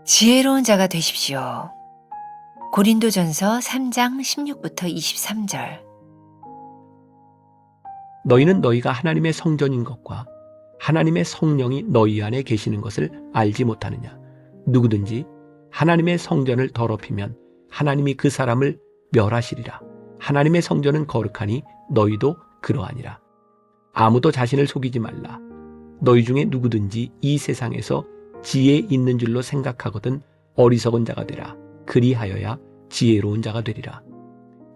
지혜로운 자가 되십시오. 고린도전서 3장 16부터 23절. 너희는 너희가 하나님의 성전인 것과 하나님의 성령이 너희 안에 계시는 것을 알지 못하느냐. 누구든지 하나님의 성전을 더럽히면 하나님이 그 사람을 멸하시리라. 하나님의 성전은 거룩하니 너희도 그러하니라. 아무도 자신을 속이지 말라. 너희 중에 누구든지 이 세상에서 지혜 있는 줄로 생각하거든 어리석은 자가 되라. 그리하여야 지혜로운 자가 되리라.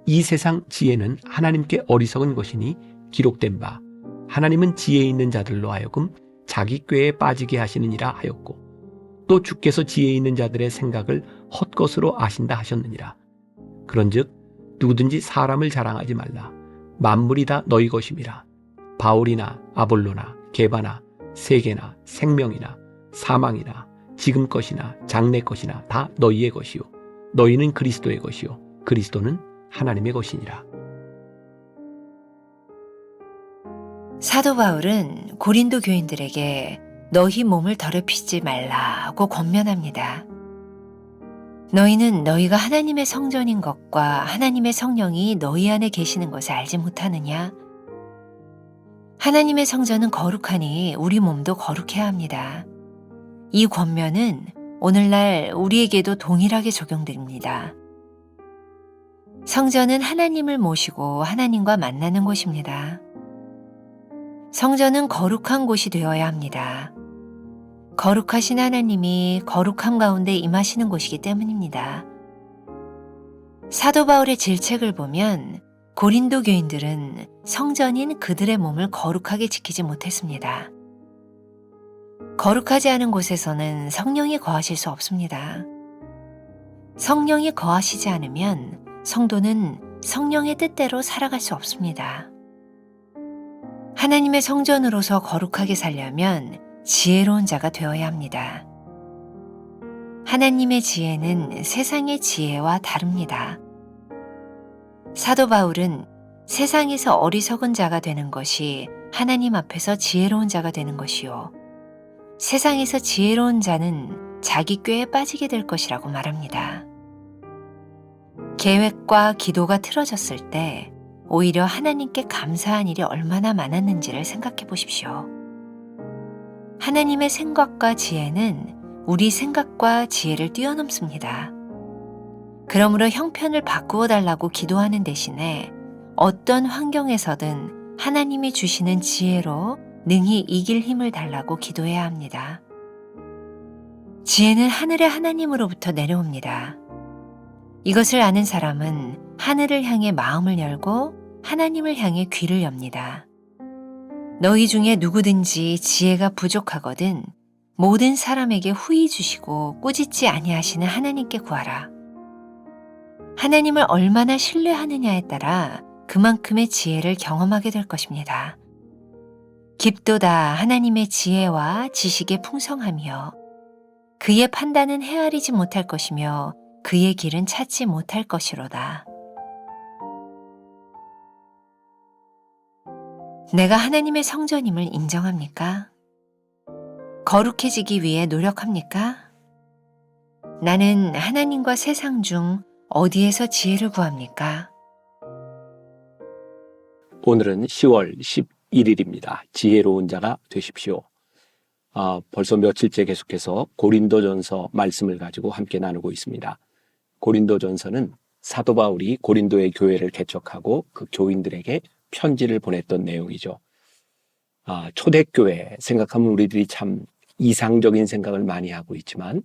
이 세상 지혜는 하나님께 어리석은 것이니 기록된 바 하나님은 지혜 있는 자들로 하여금 자기 꾀에 빠지게 하시느니라 하였고, 또 주께서 지혜 있는 자들의 생각을 헛것으로 아신다 하셨느니라. 그런즉 누구든지 사람을 자랑하지 말라. 만물이 다 너희 것임이라. 바울이나 아볼로나 게바나 세계나 생명이나 사망이나 지금 것이나 장래 것이나 다 너희의 것이요 너희는 그리스도의 것이요 그리스도는 하나님의 것이니라. 사도 바울은 고린도 교인들에게 너희 몸을 더럽히지 말라고 권면합니다. 너희는 너희가 하나님의 성전인 것과 하나님의 성령이 너희 안에 계시는 것을 알지 못하느냐? 하나님의 성전은 거룩하니 우리 몸도 거룩해야 합니다. 이 권면은 오늘날 우리에게도 동일하게 적용됩니다. 성전은 하나님을 모시고 하나님과 만나는 곳입니다. 성전은 거룩한 곳이 되어야 합니다. 거룩하신 하나님이 거룩함 가운데 임하시는 곳이기 때문입니다. 사도 바울의 질책을 보면 고린도 교인들은 성전인 그들의 몸을 거룩하게 지키지 못했습니다. 거룩하지 않은 곳에서는 성령이 거하실 수 없습니다. 성령이 거하시지 않으면 성도는 성령의 뜻대로 살아갈 수 없습니다. 하나님의 성전으로서 거룩하게 살려면 지혜로운 자가 되어야 합니다. 하나님의 지혜는 세상의 지혜와 다릅니다. 사도 바울은 세상에서 어리석은 자가 되는 것이 하나님 앞에서 지혜로운 자가 되는 것이요, 세상에서 지혜로운 자는 자기 꾀에 빠지게 될 것이라고 말합니다. 계획과 기도가 틀어졌을 때 오히려 하나님께 감사한 일이 얼마나 많았는지를 생각해 보십시오. 하나님의 생각과 지혜는 우리 생각과 지혜를 뛰어넘습니다. 그러므로 형편을 바꾸어 달라고 기도하는 대신에 어떤 환경에서든 하나님이 주시는 지혜로 능히 이길 힘을 달라고 기도해야 합니다. 지혜는 하늘의 하나님으로부터 내려옵니다. 이것을 아는 사람은 하늘을 향해 마음을 열고 하나님을 향해 귀를 엽니다. 너희 중에 누구든지 지혜가 부족하거든 모든 사람에게 후히 주시고 꾸짖지 아니하시는 하나님께 구하라. 하나님을 얼마나 신뢰하느냐에 따라 그만큼의 지혜를 경험하게 될 것입니다. 깊도다 하나님의 지혜와 지식의 풍성하며 그의 판단은 헤아리지 못할 것이며 그의 길은 찾지 못할 것이로다. 내가 하나님의 성전임을 인정합니까? 거룩해지기 위해 노력합니까? 나는 하나님과 세상 중 어디에서 지혜를 구합니까? 오늘은 10월 11일입니다. 지혜로운 자가 되십시오. 벌써 며칠째 계속해서 고린도전서 말씀을 가지고 함께 나누고 있습니다. 고린도전서는 사도 바울이 고린도의 교회를 개척하고 그 교인들에게 편지를 보냈던 내용이죠. 초대교회 생각하면 우리들이 참 이상적인 생각을 많이 하고 있지만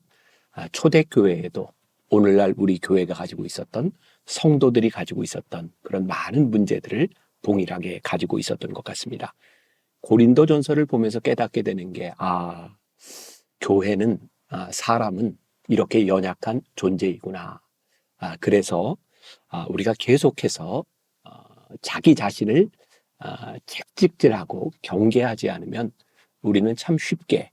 초대교회에도 오늘날 우리 교회가 가지고 있었던 성도들이 가지고 있었던 그런 많은 문제들을 동일하게 가지고 있었던 것 같습니다. 고린도전서를 보면서 깨닫게 되는 게 교회는 사람은 이렇게 연약한 존재이구나. 그래서 우리가 계속해서 자기 자신을 책찍질하고 경계하지 않으면 우리는 참 쉽게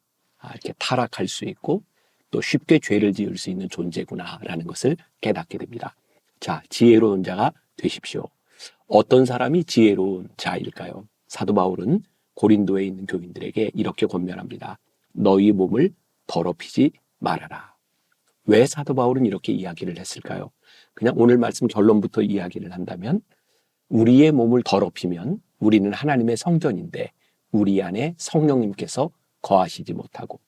이렇게 타락할 수 있고 또 쉽게 죄를 지을 수 있는 존재구나라는 것을 깨닫게 됩니다. 자, 지혜로운 자가 되십시오. 어떤 사람이 지혜로운 자일까요? 사도 바울은 고린도에 있는 교인들에게 이렇게 권면합니다. 너희 몸을 더럽히지 말아라. 왜 사도 바울은 이렇게 이야기를 했을까요? 그냥 오늘 말씀 결론부터 이야기를 한다면 우리의 몸을 더럽히면 우리는 하나님의 성전인데 우리 안에 성령님께서 거하시지 못하고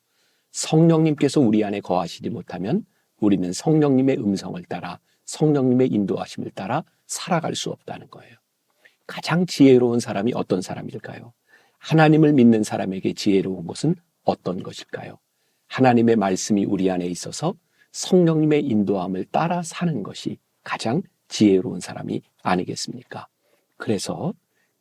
성령님께서 우리 안에 거하시지 못하면 우리는 성령님의 음성을 따라 성령님의 인도하심을 따라 살아갈 수 없다는 거예요. 가장 지혜로운 사람이 어떤 사람일까요? 하나님을 믿는 사람에게 지혜로운 것은 어떤 것일까요? 하나님의 말씀이 우리 안에 있어서 성령님의 인도함을 따라 사는 것이 가장 지혜로운 사람이 아니겠습니까? 그래서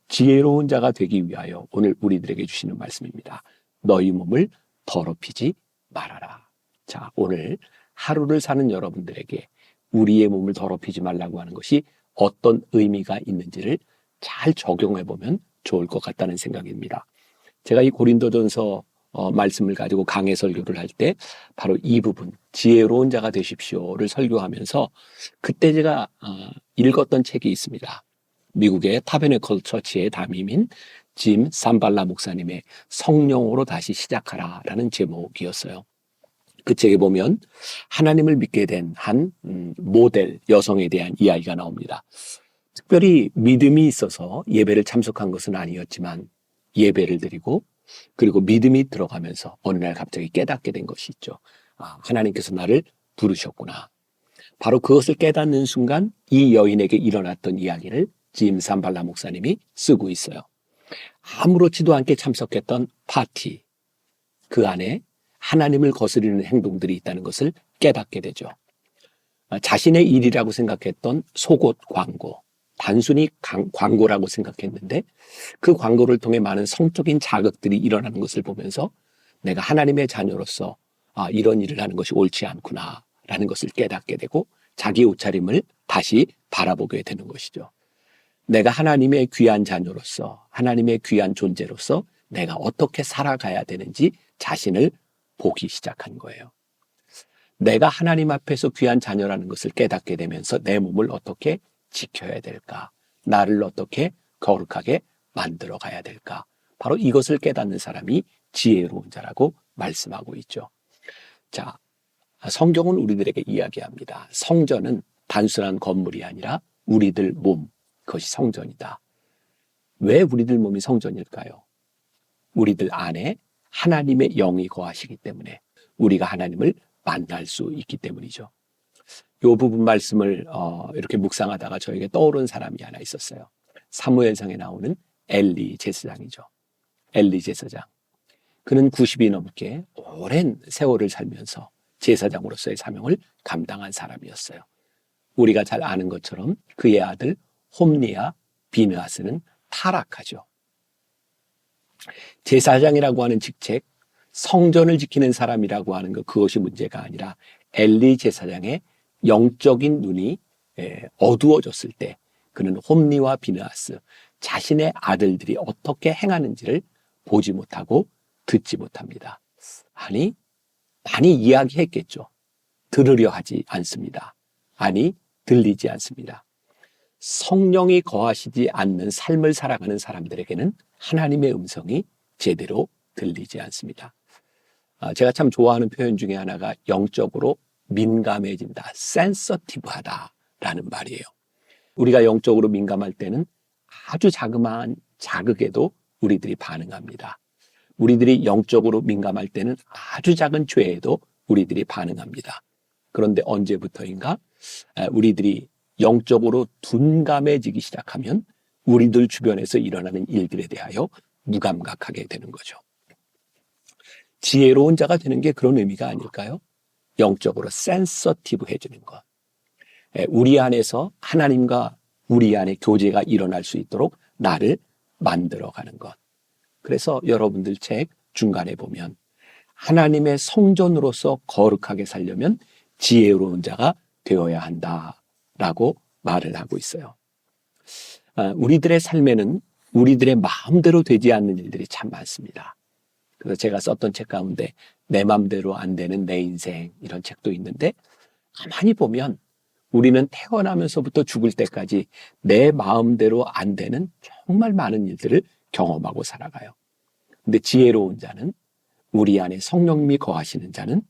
지혜로운 자가 되기 위하여 오늘 우리들에게 주시는 말씀입니다. 너희 몸을 더럽히지 말아라. 자, 오늘 하루를 사는 여러분들에게 우리의 몸을 더럽히지 말라고 하는 것이 어떤 의미가 있는지를 잘 적용해 보면 좋을 것 같다는 생각입니다. 제가 이 고린도전서 말씀을 가지고 강해 설교를 할 때 바로 이 부분 지혜로운 자가 되십시오를 설교하면서 그때 제가 읽었던 책이 있습니다. 미국의 타베네컬 처치의 담임인 짐 삼발라 목사님의 성령으로 다시 시작하라라는 제목이었어요. 그 책에 보면 하나님을 믿게 된 한 모델 여성에 대한 이야기가 나옵니다. 특별히 믿음이 있어서 예배를 참석한 것은 아니었지만 예배를 드리고 그리고 믿음이 들어가면서 어느 날 갑자기 깨닫게 된 것이 있죠. 하나님께서 나를 부르셨구나. 바로 그것을 깨닫는 순간 이 여인에게 일어났던 이야기를 짐 삼발라 목사님이 쓰고 있어요. 아무렇지도 않게 참석했던 파티, 그 안에 하나님을 거스르는 행동들이 있다는 것을 깨닫게 되죠. 자신의 일이라고 생각했던 속옷 광고, 단순히 광고라고 생각했는데 그 광고를 통해 많은 성적인 자극들이 일어나는 것을 보면서 내가 하나님의 자녀로서 이런 일을 하는 것이 옳지 않구나 라는 것을 깨닫게 되고 자기 옷차림을 다시 바라보게 되는 것이죠. 내가 하나님의 귀한 자녀로서 하나님의 귀한 존재로서 내가 어떻게 살아가야 되는지 자신을 보기 시작한 거예요. 내가 하나님 앞에서 귀한 자녀라는 것을 깨닫게 되면서 내 몸을 어떻게 지켜야 될까? 나를 어떻게 거룩하게 만들어 가야 될까? 바로 이것을 깨닫는 사람이 지혜로운 자라고 말씀하고 있죠. 자, 성경은 우리들에게 이야기합니다. 성전은 단순한 건물이 아니라 우리들 몸, 그것이 성전이다. 왜 우리들 몸이 성전일까요? 우리들 안에 하나님의 영이 거하시기 때문에 우리가 하나님을 만날 수 있기 때문이죠. 이 부분 말씀을 이렇게 묵상하다가 저에게 떠오른 사람이 하나 있었어요. 사무엘상에 나오는 엘리 제사장이죠. 엘리 제사장. 그는 90이 넘게 오랜 세월을 살면서 제사장으로서의 사명을 감당한 사람이었어요. 우리가 잘 아는 것처럼 그의 아들 홈리와 비느하스는 타락하죠. 제사장이라고 하는 직책, 성전을 지키는 사람이라고 하는 것, 그것이 문제가 아니라 엘리 제사장의 영적인 눈이 어두워졌을 때 그는 홈리와 비느하스, 자신의 아들들이 어떻게 행하는지를 보지 못하고 듣지 못합니다. 아니, 많이 이야기했겠죠. 들으려 하지 않습니다. 아니, 들리지 않습니다. 성령이 거하시지 않는 삶을 살아가는 사람들에게는 하나님의 음성이 제대로 들리지 않습니다. 제가 참 좋아하는 표현 중에 하나가 영적으로 민감해진다, 센서티브하다라는 말이에요. 우리가 영적으로 민감할 때는 아주 자그마한 자극에도 우리들이 반응합니다. 우리들이 영적으로 민감할 때는 아주 작은 죄에도 우리들이 반응합니다. 그런데 언제부터인가 우리들이 영적으로 둔감해지기 시작하면 우리들 주변에서 일어나는 일들에 대하여 무감각하게 되는 거죠. 지혜로운 자가 되는 게 그런 의미가 아닐까요? 영적으로 센서티브해지는 것. 우리 안에서 하나님과 우리 안에 교제가 일어날 수 있도록 나를 만들어가는 것. 그래서 여러분들 책 중간에 보면 하나님의 성전으로서 거룩하게 살려면 지혜로운 자가 되어야 한다라고 말을 하고 있어요. 우리들의 삶에는 우리들의 마음대로 되지 않는 일들이 참 많습니다. 그래서 제가 썼던 책 가운데 내 마음대로 안 되는 내 인생 이런 책도 있는데 가만히 보면 우리는 태어나면서부터 죽을 때까지 내 마음대로 안 되는 정말 많은 일들을 경험하고 살아가요. 근데 지혜로운 자는, 우리 안에 성령님이 거하시는 자는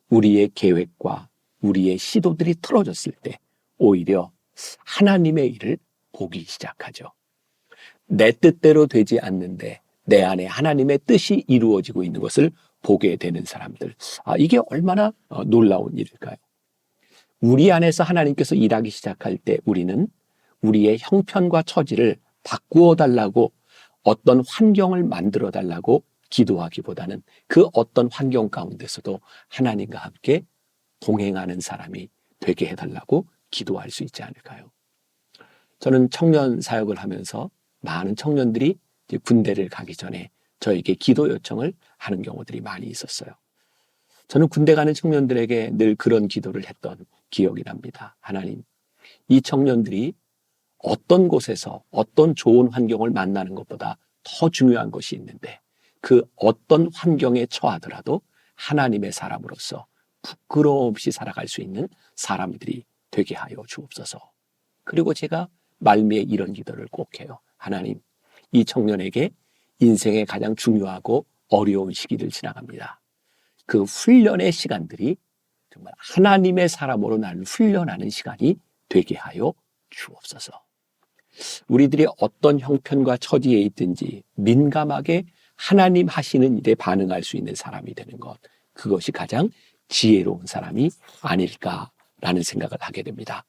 우리의 계획과 우리의 시도들이 틀어졌을 때 오히려 하나님의 일을 보기 시작하죠. 내 뜻대로 되지 않는데 내 안에 하나님의 뜻이 이루어지고 있는 것을 보게 되는 사람들. 이게 얼마나 놀라운 일일까요? 우리 안에서 하나님께서 일하기 시작할 때 우리는 우리의 형편과 처지를 바꾸어 달라고, 어떤 환경을 만들어 달라고 기도하기보다는 그 어떤 환경 가운데서도 하나님과 함께 동행하는 사람이 되게 해달라고 기도할 수 있지 않을까요? 저는 청년 사역을 하면서 많은 청년들이 이제 군대를 가기 전에 저에게 기도 요청을 하는 경우들이 많이 있었어요. 저는 군대 가는 청년들에게 늘 그런 기도를 했던 기억이 납니다. 하나님, 이 청년들이 어떤 곳에서 어떤 좋은 환경을 만나는 것보다 더 중요한 것이 있는데 그 어떤 환경에 처하더라도 하나님의 사람으로서 부끄러움 없이 살아갈 수 있는 사람들이 되게 하여 주옵소서. 그리고 제가 말미에 이런 기도를 꼭 해요. 하나님, 이 청년에게 인생의 가장 중요하고 어려운 시기를 지나갑니다. 그 훈련의 시간들이 정말 하나님의 사람으로 나를 훈련하는 시간이 되게 하여 주옵소서. 우리들이 어떤 형편과 처지에 있든지 민감하게 하나님 하시는 일에 반응할 수 있는 사람이 되는 것, 그것이 가장 지혜로운 사람이 아닐까라는 생각을 하게 됩니다.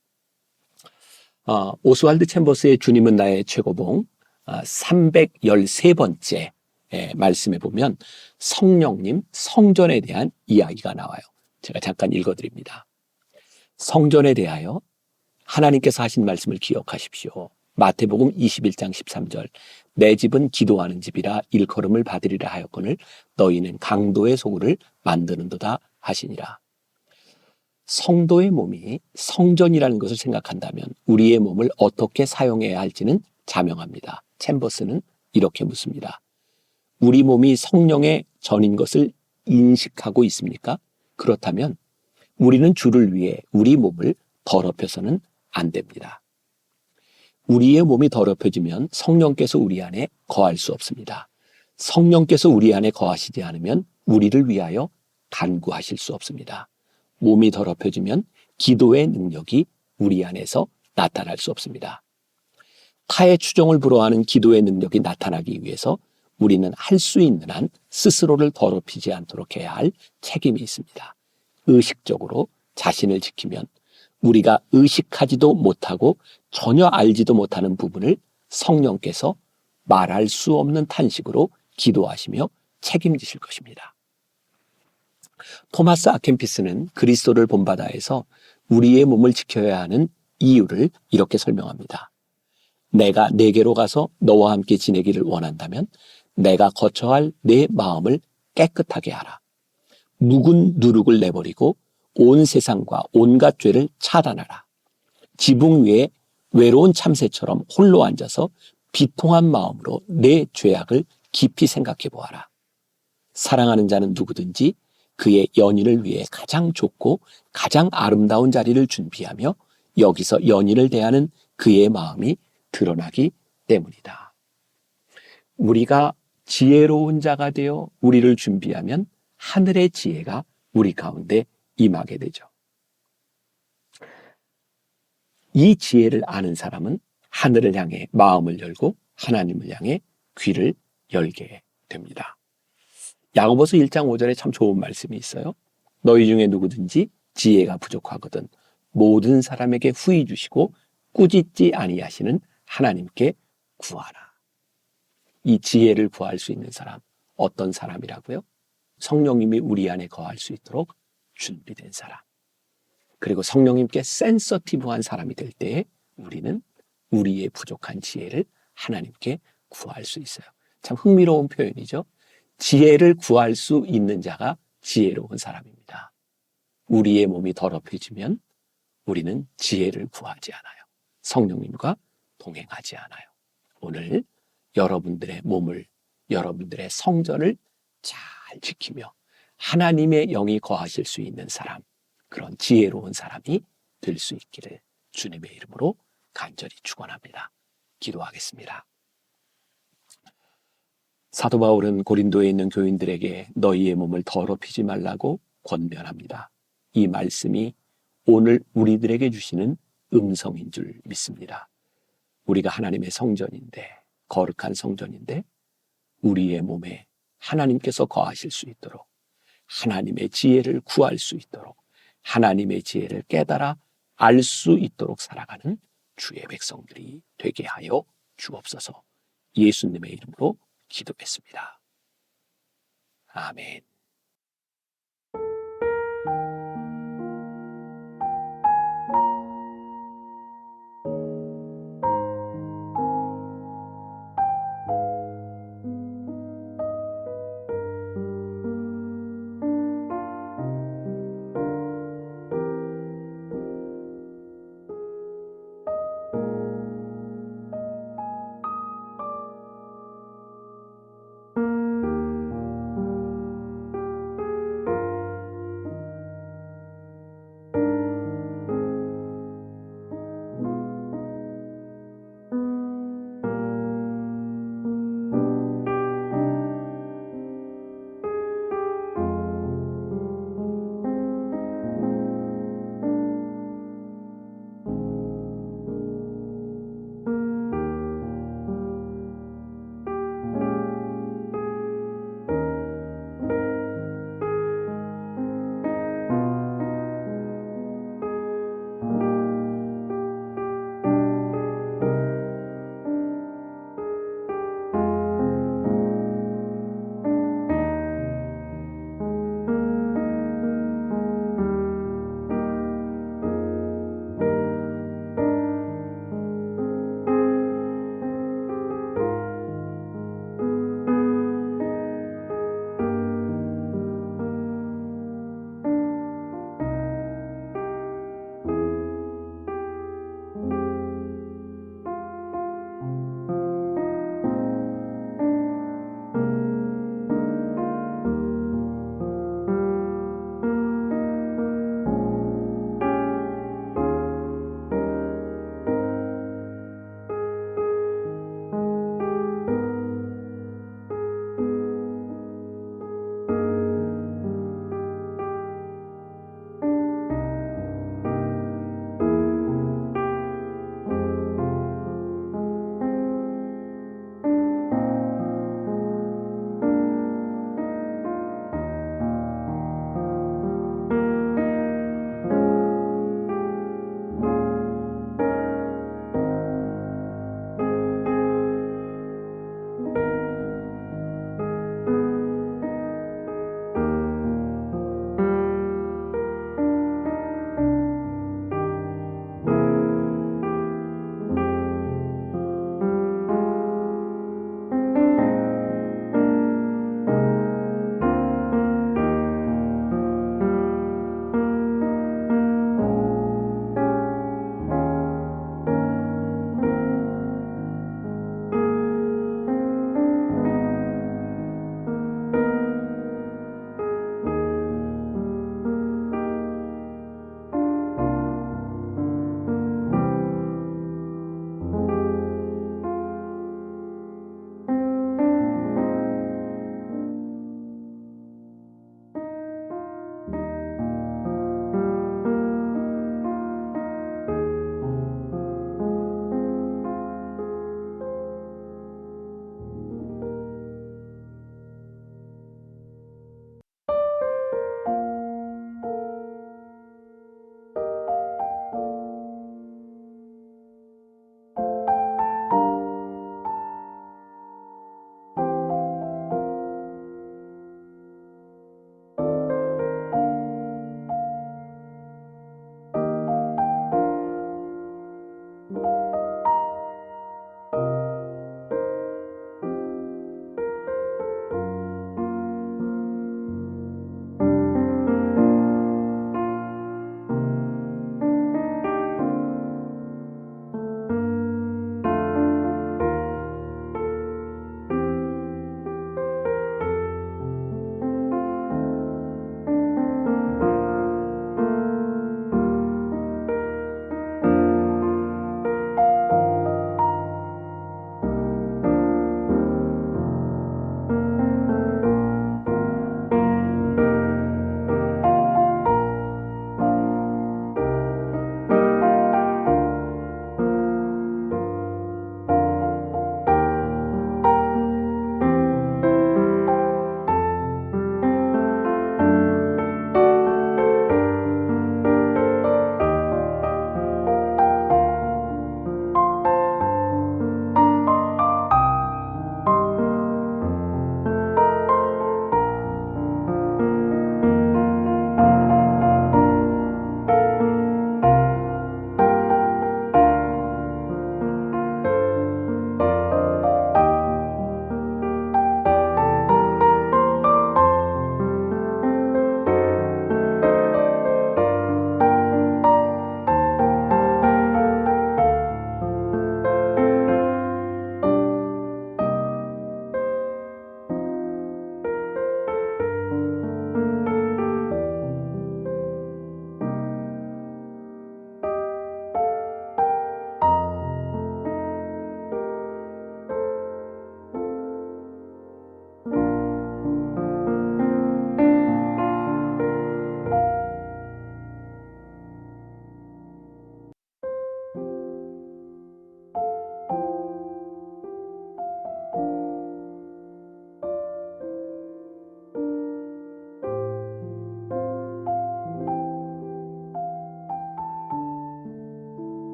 오스왈드 챔버스의 주님은 나의 최고봉 313번째 말씀에 보면 성령님, 성전에 대한 이야기가 나와요. 제가 잠깐 읽어드립니다. 성전에 대하여 하나님께서 하신 말씀을 기억하십시오. 마태복음 21장 13절, 내 집은 기도하는 집이라 일컬음을 받으리라 하였거늘 너희는 강도의 소굴을 만드는도다 하시니라. 성도의 몸이 성전이라는 것을 생각한다면 우리의 몸을 어떻게 사용해야 할지는 자명합니다. 챔버스는 이렇게 묻습니다. 우리 몸이 성령의 전인 것을 인식하고 있습니까? 그렇다면 우리는 주를 위해 우리 몸을 더럽혀서는 안 됩니다. 우리의 몸이 더럽혀지면 성령께서 우리 안에 거할 수 없습니다. 성령께서 우리 안에 거하시지 않으면 우리를 위하여 간구하실 수 없습니다. 몸이 더럽혀지면 기도의 능력이 우리 안에서 나타날 수 없습니다. 타의 추종을 불허하는 기도의 능력이 나타나기 위해서 우리는 할 수 있는 한 스스로를 더럽히지 않도록 해야 할 책임이 있습니다. 의식적으로 자신을 지키면 우리가 의식하지도 못하고 전혀 알지도 못하는 부분을 성령께서 말할 수 없는 탄식으로 기도하시며 책임지실 것입니다. 토마스 아켄피스는 그리스도를 본받아에서 우리의 몸을 지켜야 하는 이유를 이렇게 설명합니다. 내가 내게로 가서 너와 함께 지내기를 원한다면 내가 거쳐야 할 내 마음을 깨끗하게 하라. 묵은 누룩을 내버리고 온 세상과 온갖 죄를 차단하라. 지붕 위에 외로운 참새처럼 홀로 앉아서 비통한 마음으로 내 죄악을 깊이 생각해 보아라. 사랑하는 자는 누구든지 그의 연인을 위해 가장 좋고 가장 아름다운 자리를 준비하며 여기서 연인을 대하는 그의 마음이 드러나기 때문이다. 우리가 지혜로운 자가 되어 우리를 준비하면 하늘의 지혜가 우리 가운데 임하게 되죠. 이 지혜를 아는 사람은 하늘을 향해 마음을 열고 하나님을 향해 귀를 열게 됩니다. 야고보서 1장 5절에 참 좋은 말씀이 있어요. 너희 중에 누구든지 지혜가 부족하거든 모든 사람에게 후히 주시고 꾸짖지 아니하시는 하나님께 구하라. 이 지혜를 구할 수 있는 사람, 어떤 사람이라고요? 성령님이 우리 안에 거할 수 있도록 준비된 사람. 그리고 성령님께 센서티브한 사람이 될 때에 우리는 우리의 부족한 지혜를 하나님께 구할 수 있어요. 참 흥미로운 표현이죠. 지혜를 구할 수 있는 자가 지혜로운 사람입니다. 우리의 몸이 더럽혀지면 우리는 지혜를 구하지 않아요. 성령님과 동행하지 않아요. 오늘 여러분들의 몸을, 여러분들의 성전을 잘 지키며 하나님의 영이 거하실 수 있는 사람, 그런 지혜로운 사람이 될 수 있기를 주님의 이름으로 간절히 축원합니다. 기도하겠습니다. 사도 바울은 고린도에 있는 교인들에게 너희의 몸을 더럽히지 말라고 권면합니다. 이 말씀이 오늘 우리들에게 주시는 음성인 줄 믿습니다. 우리가 하나님의 성전인데, 거룩한 성전인데 우리의 몸에 하나님께서 거하실 수 있도록, 하나님의 지혜를 구할 수 있도록, 하나님의 지혜를 깨달아 알 수 있도록 살아가는 주의 백성들이 되게 하여 주옵소서. 예수님의 이름으로 기도했습니다. 아멘.